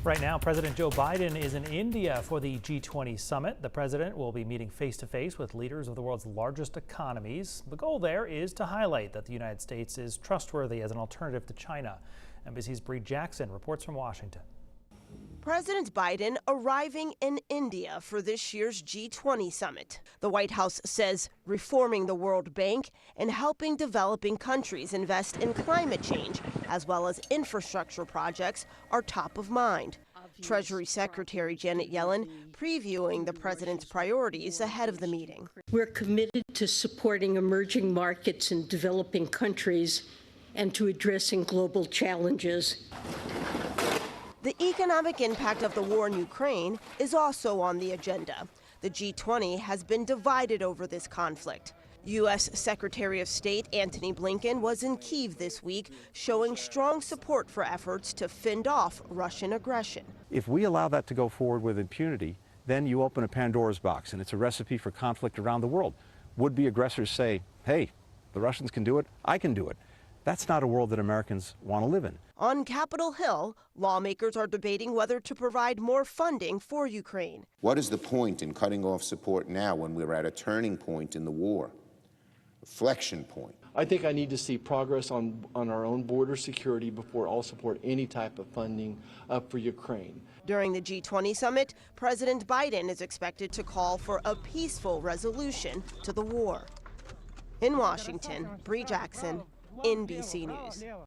Right now, President Joe Biden is in India for the G20 summit. The president will be meeting face-to-face with leaders of the world's largest economies. The goal there is to highlight that the United States is trustworthy as an alternative to China. NBC's Bree Jackson reports from Washington. President Biden arriving in India for this year's G20 summit. The White House says reforming the World Bank and helping developing countries invest in climate change, as well as infrastructure projects, are top of mind. Treasury Secretary Janet Yellen previewing the president's priorities ahead of the meeting. We're committed to supporting emerging markets in developing countries and to addressing global challenges. The economic impact of the war in Ukraine is also on the agenda. The G20 has been divided over this conflict. U.S. Secretary of State Antony Blinken was in Kyiv this week, showing strong support for efforts to fend off Russian aggression. If we allow that to go forward with impunity, then you open a Pandora's box, and it's a recipe for conflict around the world. Would-be aggressors say, hey, the Russians can do it, I can do it. That's not a world that Americans want to live in. On Capitol Hill, lawmakers are debating whether to provide more funding for Ukraine. What is the point in cutting off support now when we're at a turning point in the war? Inflection point. I think I need to see progress on our own border security before I'll support any type of funding for Ukraine. During the G20 summit, President Biden is expected to call for a peaceful resolution to the war. In Washington, Bree Jackson, NBC News.